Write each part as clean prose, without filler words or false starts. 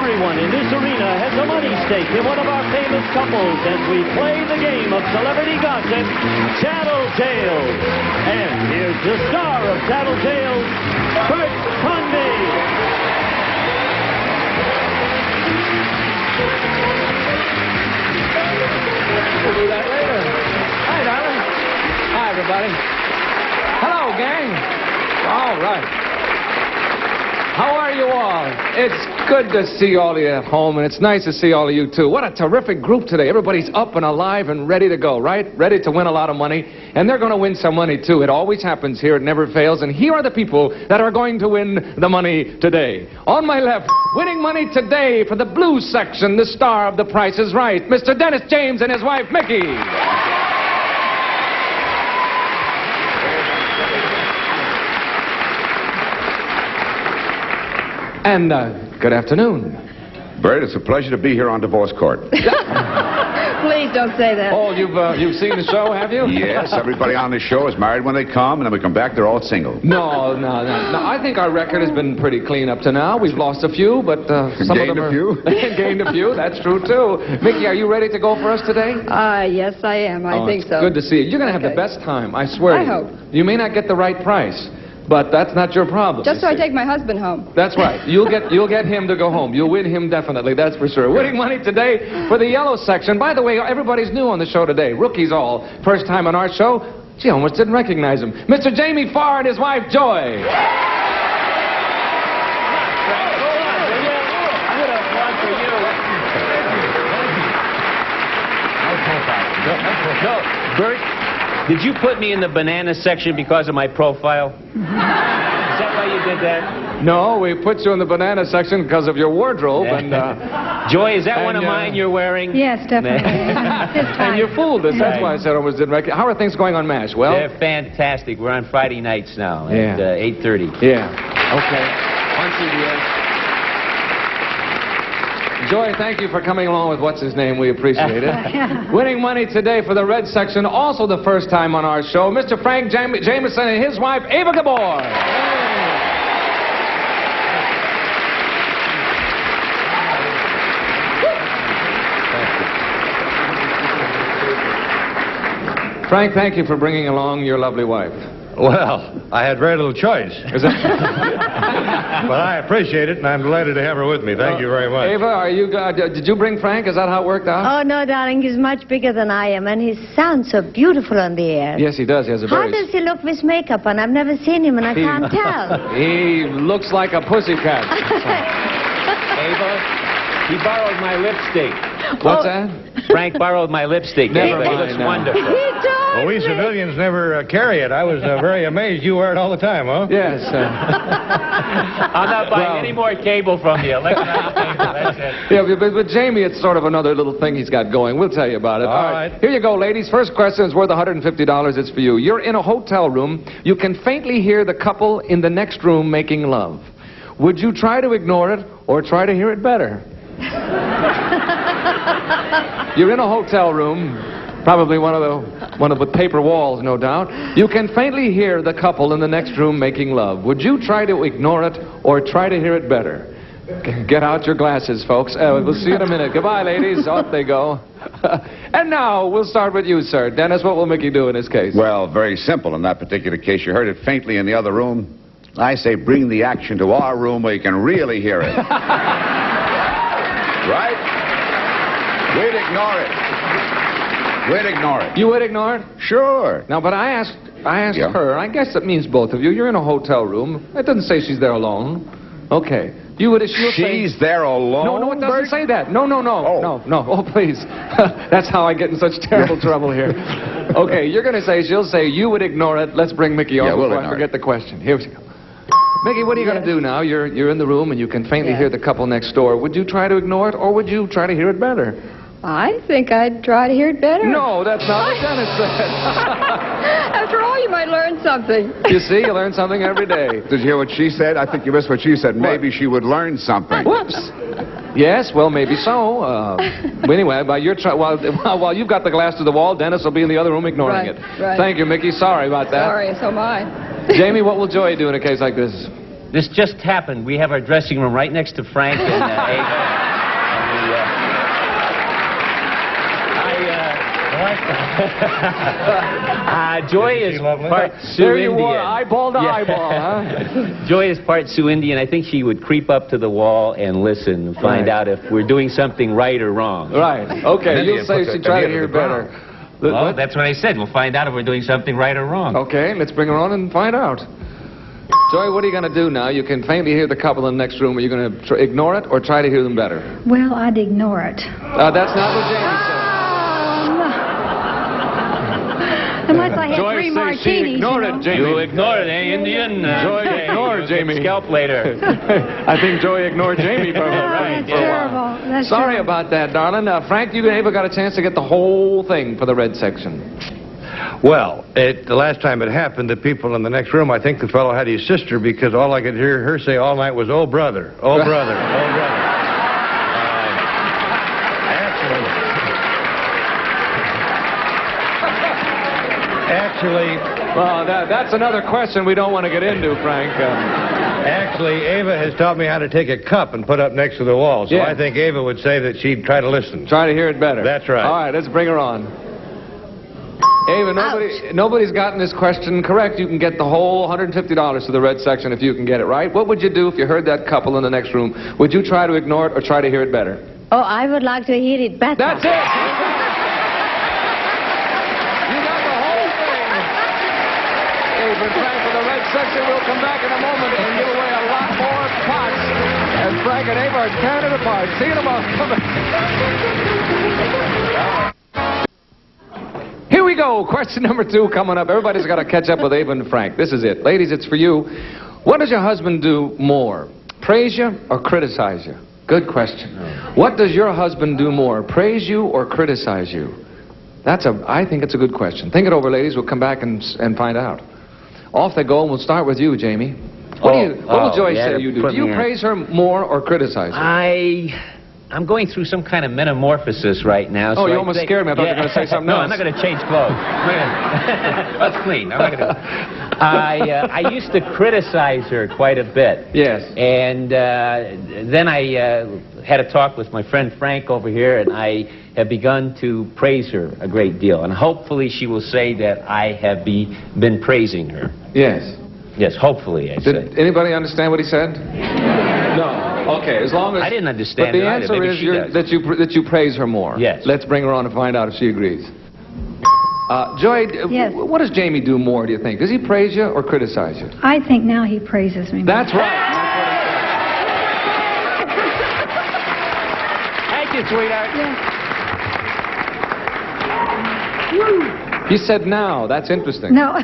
Everyone in this arena has a money stake in one of our famous couples as we play the game of celebrity gossip, Tattletales. And here's the star of Tattletales, Bert Convy. We'll do that later. Hi, darling. Hi, everybody. Hello, gang. All right. How are you all? It's good to see all of you at home, and it's nice to see all of you, too. What a terrific group today. Everybody's up and alive and ready to go, right? Ready to win a lot of money. And they're going to win some money, too. It always happens here. It never fails. And here are the people that are going to win the money today. On my left, winning money today for the blues section, the star of The Price is Right, Mr. Dennis James and his wife, Mickey. And good afternoon. Bert, it's a pleasure to be here on divorce court. Please don't say that. Oh, you've seen the show, have you? Yes, everybody on the show is married when they come, and then we come back, they're all single. No. I think our record has been pretty clean up to now. We've lost a few, but some of them are... Gained a few, that's true, too. Mickey, are you ready to go for us today? Yes, I am. I think so. Good to see you. You're going to have the best time, I swear to you. I hope. You may not get the right price, but that's not your problem. Just so I take my husband home. That's right. You'll get him to go home. You'll win him definitely, that's for sure. Winning money today for the yellow section. By the way, everybody's new on the show today. Rookies all. First time on our show. Gee, I almost didn't recognize him. Mr. Jamie Farr and his wife, Joy. Bert, did you put me in the banana section because of my profile? Is that why you did that? No, we put you in the banana section because of your wardrobe. And Joy, is that one of mine you're wearing? Yes, definitely. And you fooled us. That's why I said I almost didn't recognize. How are things going on MASH? Well, they're fantastic. We're on Friday nights now at 8:30. Yeah. Okay. On CBS. Joy, thank you for coming along with what's-his-name. We appreciate it. Winning money today for the red section, also the first time on our show, Mr. Frank Jameson and his wife, Ava Gabor. Frank, thank you for bringing along your lovely wife. Well, I had very little choice. Is that... But I appreciate it, and I'm delighted to have her with me. Thank you very much. Ava, are you, did you bring Frank? Is that how it worked out? Oh, no, darling. He's much bigger than I am, and he sounds so beautiful on the air. Yes, he does. He has a very... How does he look with makeup on? I've never seen him, and I can't tell. He looks like a pussycat. Ava, he borrowed my lipstick. What's that? Frank borrowed my lipstick. Never mind. It looks wonderful. Well, we civilians never carry it. I was very amazed you wear it all the time, huh? Yes. I'm not buying any more cable from you. Electronic cable, that's it. Yeah, but Jamie, it's sort of another little thing he's got going. We'll tell you about it. All right. Here you go, ladies. First question is worth $150. It's for you. You're in a hotel room. You can faintly hear the couple in the next room making love. Would you try to ignore it or try to hear it better? You're in a hotel room, probably one of with paper walls, no doubt. You can faintly hear the couple in the next room making love. Would you try to ignore it or try to hear it better? Get out your glasses, folks. We'll see you in a minute. Goodbye, ladies. Off they go. And now we'll start with you, sir. Dennis, what will Mickey do in this case? Well, very simple in that particular case. You heard it faintly in the other room. I say bring the action to our room where you can really hear it. Right? We'd ignore it. We'd ignore it. You would ignore it? Sure. Now, but I asked her. I guess that means both of you. You're in a hotel room. It doesn't say she's there alone. Okay. You would assume she's there alone? No, it doesn't say that. No. Oh. No. Oh, please. That's how I get in such terrible trouble here. Okay, she'll say you would ignore it. Let's bring Mickey over before I forget the question. Here we go. Mickey, what are you going to do now? You're in the room and you can faintly hear the couple next door. Would you try to ignore it or would you try to hear it better? I think I'd try to hear it better. No, that's not what Dennis said. After all, you might learn something. You see, you learn something every day. Did you hear what she said? I think you missed what she said. Maybe she would learn something. Whoops. Yes, well, maybe so. Anyway, while you've got the glass to the wall, Dennis will be in the other room ignoring it. Right. Thank you, Mickey. Sorry about that. Sorry, so am I. Jamie, what will Joey do in a case like this? This just happened. We have our dressing room right next to Frank and Ava. Joy is part Sioux There Indian. you are, eyeball to eyeball, huh? Joy is part Sioux Indian. I think she would creep up to the wall and listen and find out if we're doing something right or wrong. Right. Okay, you'll say she tried to hear better. Well, that's what I said. We'll find out if we're doing something right or wrong. Okay, let's bring her on and find out. Joy, what are you going to do now? You can faintly hear the couple in the next room. Are you going to ignore it or try to hear them better? Well, I'd ignore it. That's not what Jamie said. Unless I had Joy 3 says martinis. she ignored it, Jamie. You ignore it, eh, Indian? Joy ignored Jamie. Scalp later. I think Joy ignored Jamie for a while. That's terrible. That's Sorry terrible. about that, darling. Frank, you and Ava got a chance to get the whole thing for the red section. Well, the last time it happened, the people in the next room, I think the fellow had his sister, because all I could hear her say all night was, "Oh, brother, oh, brother, oh, brother." Actually, Well, that's another question we don't want to get into, Frank. Actually, Ava has taught me how to take a cup and put up next to the wall, so Yeah. I think Ava would say that she'd try to listen. Try to hear it better. That's right. All right, let's bring her on. Ava, nobody's gotten this question correct. You can get the whole $150 to the red section if you can get it right. What would you do if you heard that couple in the next room? Would you try to ignore it or try to hear it better? Oh, I would like to hear it better. That's it! You got the whole thing. Ava and Frank for the red section. We'll come back in a moment and give away a lot more pots. And Frank and Ava are tearing it apart. See you in a moment. Here we go. Question number 2 coming up. Everybody's got to catch up with Ava and Frank. This is it. Ladies, it's for you. What does your husband do more? Praise you or criticize you? Good question. What does your husband do more? Praise you or criticize you? I think it's a good question. Think it over, ladies. We'll come back and find out. Off they go, and we'll start with you, Jamie. What will Joyce say you do? Do you praise her more or criticize her? I'm going through some kind of metamorphosis right now. Oh, you almost scared me. I thought you were going to say something else. No, I'm not going to change clothes. Let's clean. I'm not going to. I used to criticize her quite a bit. Yes. And then I had a talk with my friend Frank over here, and I have begun to praise her a great deal. And hopefully she will say that I have been praising her. Yes. Yes, hopefully, I say. Did anybody understand what he said? No. Okay, as long as... I didn't understand But the it either. answer Maybe is she does. that you praise her more. Yes. Let's bring her on and find out if she agrees. Joy, Yes. what does Jamie do more, do you think? Does he praise you or criticize you? I think now he praises me. That's right. Thank you, sweetheart. He said now. That's interesting. No,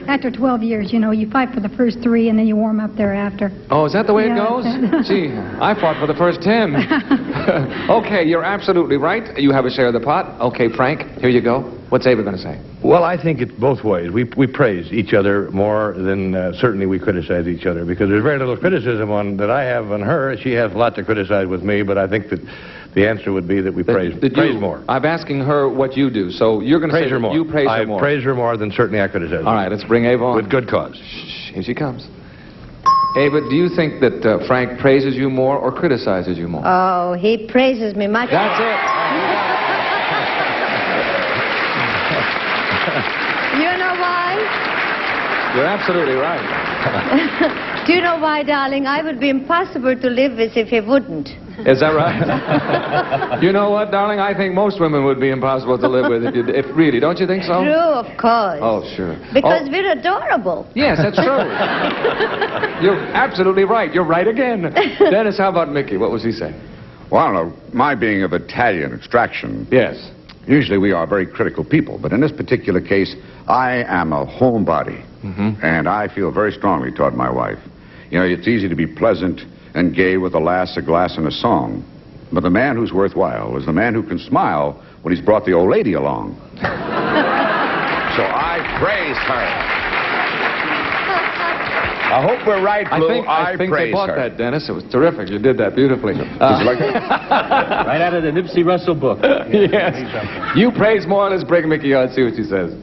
after 12 years, you know, you fight for the first 3 and then you warm up thereafter. Oh, is that the way it Yeah. goes? Gee, I fought for the first 10. Okay, you're absolutely right. You have a share of the pot. Okay, Frank, here you go. What's Ava going to say? Well, I think it's both ways. We praise each other more than certainly we criticize each other, because there's very little criticism that I have on her. She has a lot to criticize with me, but I think that the answer would be that we praise more. I'm asking her what you do, so you're going to say Praise her more. you praise her more. I praise her more than certainly I criticize her. All right, let's bring Ava on. With good cause. Shh, here she comes. Ava, do you think that Frank praises you more or criticizes you more? Oh, he praises me much. That's it. You know why? You're absolutely right. Do you know why, darling? I would be impossible to live with if he wouldn't. Is that right? You know what, darling? I think most women would be impossible to live with if really. Don't you think so? True, of course. Oh, sure. Because we're adorable. Yes, that's true. You're absolutely right. You're right again. Dennis, how about Mickey? What was he saying? Well, I don't know. My being of Italian extraction, Yes. usually we are very critical people, but in this particular case, I am a homebody, and I feel very strongly toward my wife. You know, it's easy to be pleasant and gay with a lass, a glass, and a song, but the man who's worthwhile is the man who can smile when he's brought the old lady along. So I praise her. I hope we're right, Blue. I think they bought that, Dennis. It was terrific. You did that beautifully. Did you like that? Right out of the Nipsey Russell book. Yes. You praise more. Let's bring Mickey on and see what she says.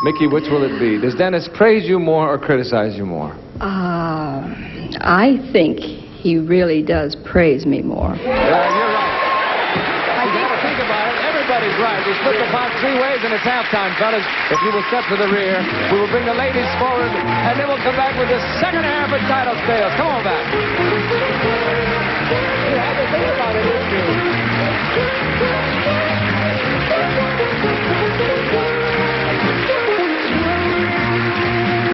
Mickey, which will it be? Does Dennis praise you more or criticize you more? I think he really does praise me more. You're right. You got to think about it. Everybody's right. We split the pot 3 ways, and it's halftime, fellas. If you will step to the rear, we will bring the ladies forward, and then we'll come back with the second half of Tattletales. Come on back. You had to think about it, didn't you?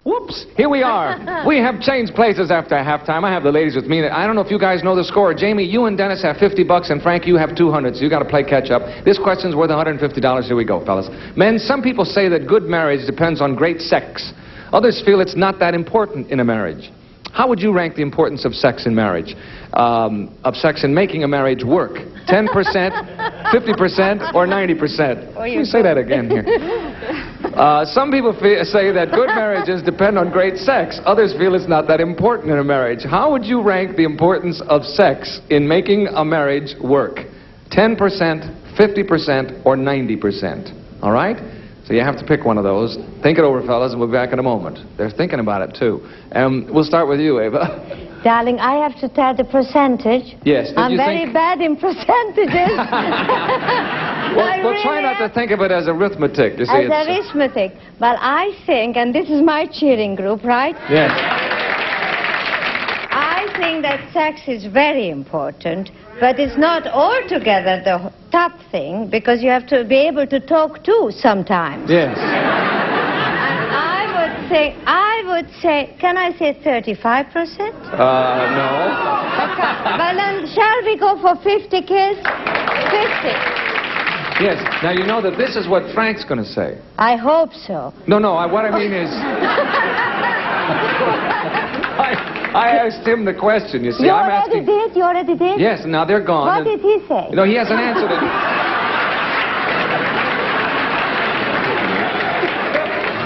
Whoops, here we are. We have changed places after halftime. I have the ladies with me. I don't know if you guys know the score. Jamie, you and Dennis have $50, and Frank, you have 200, so you got to play catch up. This question's worth $150. Here we go, fellas. Men, some people say that good marriage depends on great sex. Others feel it's not that important in a marriage. How would you rank the importance of sex in marriage? Of sex in making a marriage work? 10%, 50%, or 90%? Let me say that again here. Some people say that good marriages depend on great sex. Others feel it's not that important in a marriage. How would you rank the importance of sex in making a marriage work? 10%, 50%, or 90%? All right? So you have to pick one of those. Think it over, fellas, and we'll be back in a moment. They're thinking about it, too. We'll start with you, Ava. Darling, I have to tell the percentage. Yes. I'm very bad in percentages. We'll try not to think of it as arithmetic. You see, as arithmetic. But I think, and this is my cheering group, right? Yes. I think that sex is very important, but it's not altogether the top thing, because you have to be able to talk too sometimes. Yes. And I would say, can I say 35%? No. Well, then, shall we go for 50, kids? 50. Yes. Now, you know that this is what Frank's going to say. I hope so. No, what I mean is... I asked him the question, you see. You already did? Yes, now they're gone. What did he say? No, he hasn't answered it.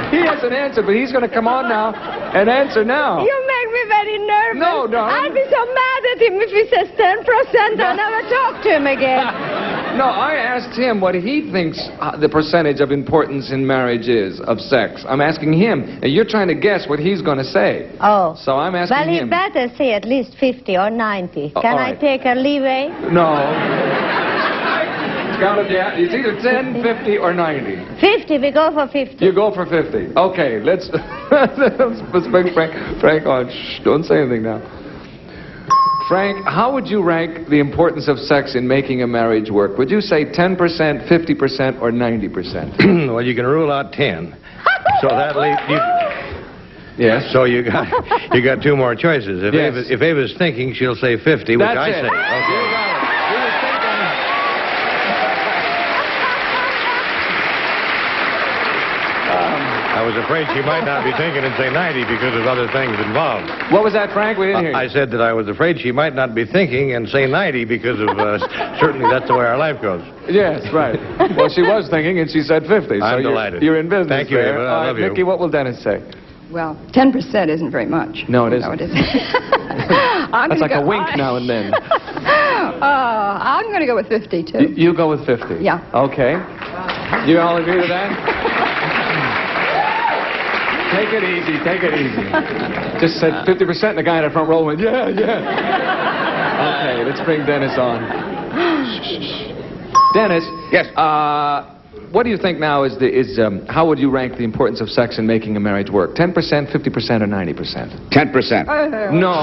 He hasn't answered, but he's going to come on now and answer now. You make me very nervous. No, darling. I'll be so mad at him if he says 10%. I'll never talk to him again. No, I asked him what he thinks the percentage of importance in marriage is of sex. I'm asking him, and you're trying to guess what he's going to say. Oh. So I'm asking him. Well, he better say at least 50 or 90. Can I take a leeway? No. Count it down. It's either 10, 50, or 90. 50. We go for 50. You go for 50. Okay, let's bring Frank on. Shh, don't say anything now. Frank, how would you rank the importance of sex in making a marriage work? Would you say 10%, 50%, or 90%? Well, you can rule out 10. So that leaves you... Yes. So you got 2 more choices. If Ava's thinking, she'll say 50, which I say. Okay. I was afraid she might not be thinking and say 90 because of other things involved. What was that, Frank? We didn't hear you. I said that I was afraid she might not be thinking and say 90 because of, certainly that's the way our life goes. Yes, right. Well, she was thinking and she said 50. I'm delighted. You're in business. Thank you, Ava. I love you. Mickey, what will Dennis say? Well, 10% isn't very much. No, it isn't. No, it isn't. That's like a wink now and then. I'm going to go with 50, too. You go with 50? Yeah. Okay. You all agree to that? Take it easy, take it easy. Just said 50%, and the guy in the front row went, yeah. Okay, let's bring Dennis on. Dennis. Yes. What do you think now how would you rank the importance of sex in making a marriage work? 10%, 50%, or 90%? 10%. No.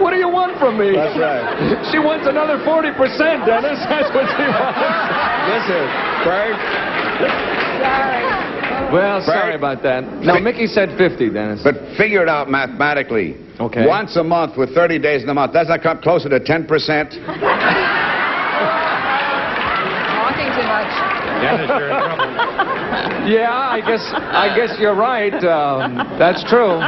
What do you want from me? That's right. She wants another 40%, Dennis. That's what she wants. Listen, Frank. Sorry. Well, sorry about that. No, Mickey said 50, Dennis. But figure it out mathematically. Okay. Once a month with 30 days in a month, doesn't that come closer to 10%? Talking too much. Dennis, you're in trouble. Yeah, I guess you're right. That's true.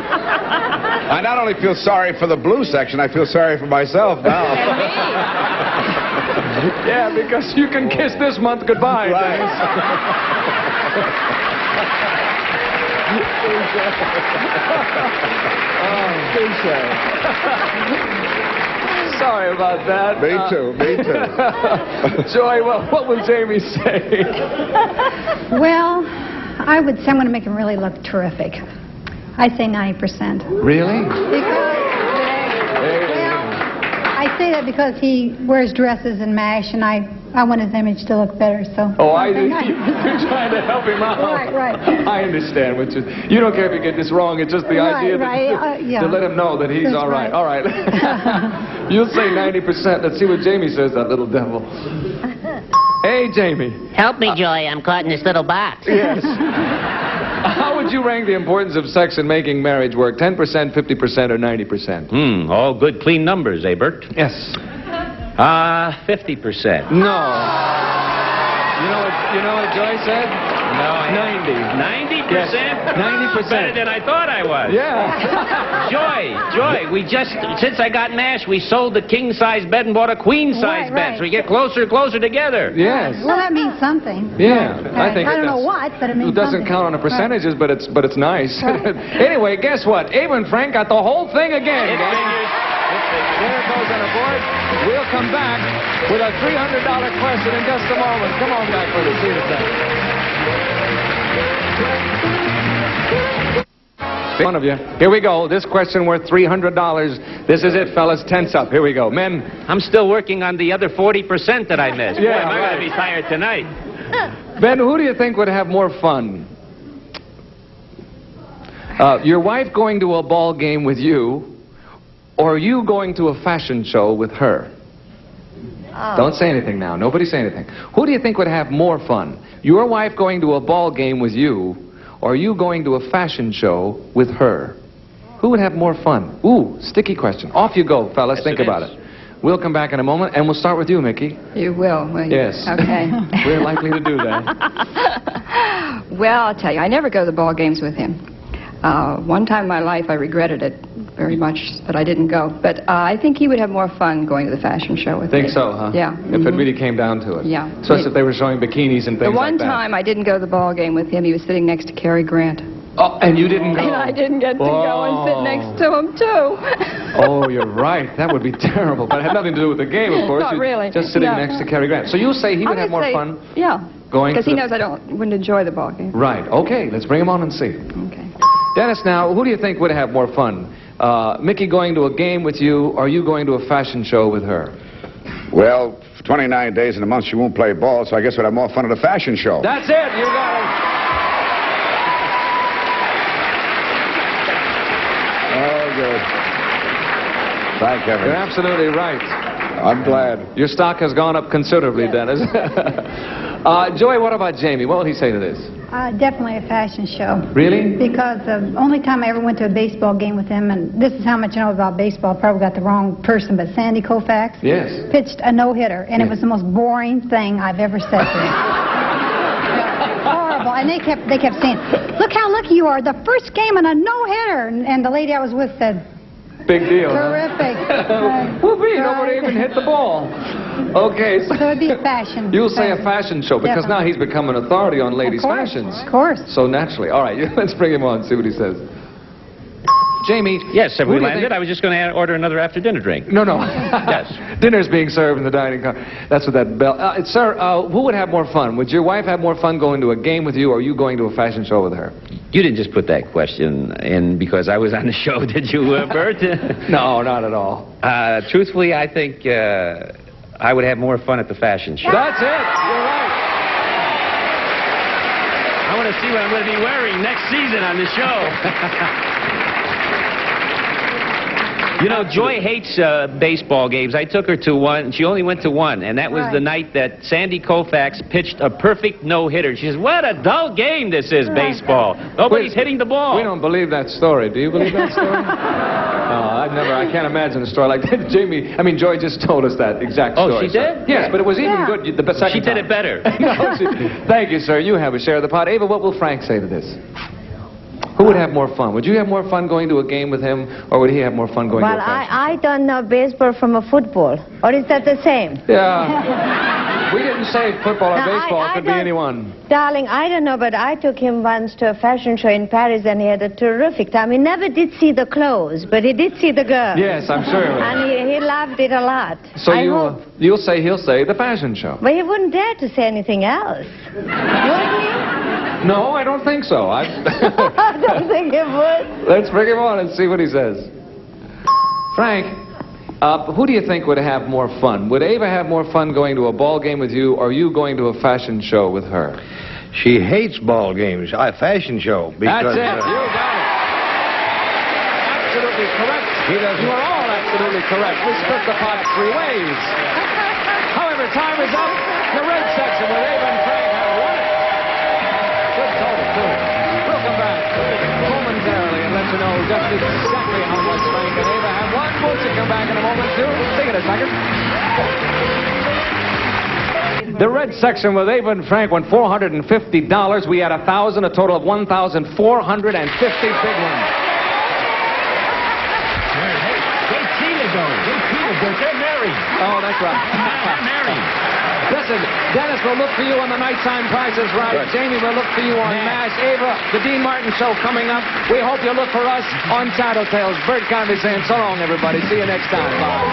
I not only feel sorry for the blue section, I feel sorry for myself now. Yeah, because you can kiss this month goodbye. Right. Sorry about that. Me too. Joy, what will Jamie say? Well, I would say I'm going to make him really look terrific. I say 90%. Really? Because, say that because he wears dresses and MASH, and I want his image to look better, so... Oh, I do. You're trying to help him out. Right. I understand. Which is, you don't care if you get this wrong. It's just the idea yeah. to let him know that he's That's all right. right. All right. You'll say 90%. Let's see what Jamie says, that little devil. Hey, Jamie. Help me, Joy. I'm caught in this little box. Yes. How would you rank the importance of sex in making marriage work? 10%, 50%, or 90%? All good, clean numbers, eh, Bert? Yes. 50%. No. You know what Joy said? No, 90. 90%? Yes, 90%. Better than I thought I was. Yeah. Joy, we just, since I got MASH, we sold the king-size bed and bought a queen-size bed. So we get closer and closer together. Yes. Well, that means something. Yeah. I think I don't know what, but it means it doesn't something. count on the percentages, but it's nice. Anyway, guess what? Abe and Frank got the whole thing again. It figures. There it goes on the board. We'll come back with a $300 question in just a moment. Come on back with us. See you in a second. One of you. Here we go. This question worth $300. This is it, fellas. Tense up. Here we go. Men. I'm still working on the other 40% that I missed. Yeah, Boy, am I right. going to be tired tonight. Ben, who do you think would have more fun? Your wife going to a ball game with you, or you going to a fashion show with her? Oh. Don't say anything now. Nobody say anything. Who do you think would have more fun? Your wife going to a ball game with you, or you going to a fashion show with her? Who would have more fun? Ooh, sticky question. Off you go, fellas. Yes, think it about is. it. We'll come back in a moment, and we'll start with you, Mickey. You will you? Yes. Okay. We're likely to do that. Well, I'll tell you, I never go to the ball games with him. One time in my life, I regretted it very much that I didn't go. But I think he would have more fun going to the fashion show with me. Think so, huh? Yeah. If it really came down to it. Yeah. Especially if they were showing bikinis and things The one like that. time I didn't go to the ball game with him, he was sitting next to Cary Grant. Oh, and you didn't go? And I didn't get to go and sit next to him, too. Oh, you're right. That would be terrible. But it had nothing to do with the game, of course. Not really. Just sitting No. next to Cary Grant. So you'll say he would have more fun Yeah. going Because to he the- knows I wouldn't enjoy the ball game. Right. Okay, let's bring him on and see. Okay. Dennis, now, who do you think would have more fun? Mickey going to a game with you, or you going to a fashion show with her? Well, for 29 days in a month, she won't play ball, so I guess we'd have more fun at a fashion show. That's it. You got it. Oh, good. Thank heaven. You're absolutely right. I'm glad. Your stock has gone up considerably, Dennis. Joy, what about Jamie? What will he say to this? Definitely a fashion show. Really? Because the only time I ever went to a baseball game with him, and this is how much I know about baseball, probably got the wrong person, but Sandy Koufax Yes. pitched a no-hitter, and it was the most boring thing I've ever said to him. Horrible. And they kept saying, look how lucky you are, the first game and a no-hitter. And the lady I was with said, Big deal. terrific. Whoopee, nobody even hit the ball. Okay. So it'd be a fashion. You'll say a fashion show, because now he's become an authority on ladies' Of course, fashions. Of course. So naturally. All right, let's bring him on, see what he says. Jamie. Yes, have who we do you landed? think- I was just going to order another after-dinner drink. No. Yes. Dinner's being served in the dining car. That's what that bell... sir, who would have more fun? Would your wife have more fun going to a game with you, or you going to a fashion show with her? You didn't just put that question in because I was on the show, did you, Bert? No, not at all. Truthfully, I think I would have more fun at the fashion show. That's it. You're right. I want to see what I'm going to be wearing next season on the show. You know, Joy hates baseball games. I took her to one. She only went to one, and that was the night that Sandy Koufax pitched a perfect no-hitter. She says, what a dull game this is, baseball. Nobody's hitting the ball. We don't believe that story. Do you believe that story? I can't imagine a story like that. Joy just told us that exact story. Oh, she did? Yes, but it was even good the second She did time. it better. Thank you, sir. You have a share of the pot. Ava, what will Frank say to this? Who would have more fun? Would you have more fun going to a game with him, or would he have more fun going to a fashion? I don't know baseball from a football. Or is that the same? Yeah. We didn't say football or Now, baseball. I It could be don't- anyone. Darling, I don't know, but I took him once to a fashion show in Paris, and he had a terrific time. He never did see the clothes, but he did see the girls. Yes, I'm sure. And he loved it a lot. So I hope. he'll say the fashion show. But he wouldn't dare to say anything else. Would he? No, I don't think so. I don't think he would. Let's bring him on and see what he says. Frank, Who do you think would have more fun? Would Ava have more fun going to a ball game with you, or you going to a fashion show with her? She hates ball games. A fashion show. Because, that's it. You got it. Absolutely correct. You are all absolutely correct. We split the pot 3 ways. However, time is up. The red section with Ava and Frank have won it. Good total, too. We'll come back momentarily and let you know just exactly how much Frank and Ava have won. We'll come back in a moment, too. Take it a second. The red section with Ava and Frank won $450. We had 1,000, a total of 1,450 big ones. Wait, Tina go. They're married. Oh, that's right. They're married. Listen, Dennis will look for you on the nighttime prices, right? Jamie will look for you on MASH. Ava, the Dean Martin Show coming up. We hope you'll look for us on Tattletales. Bert Convy saying so long, everybody. See you next time. Bye.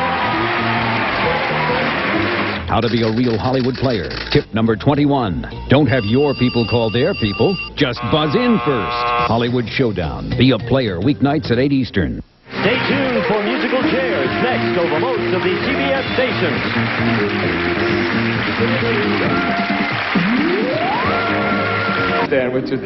How to be a real Hollywood player. Tip number 21. Don't have your people call their people. Just buzz in first. Hollywood Showdown. Be a player. Weeknights at 8 Eastern. Stay tuned for musical chairs next over most of the CBS stations. Dan, which is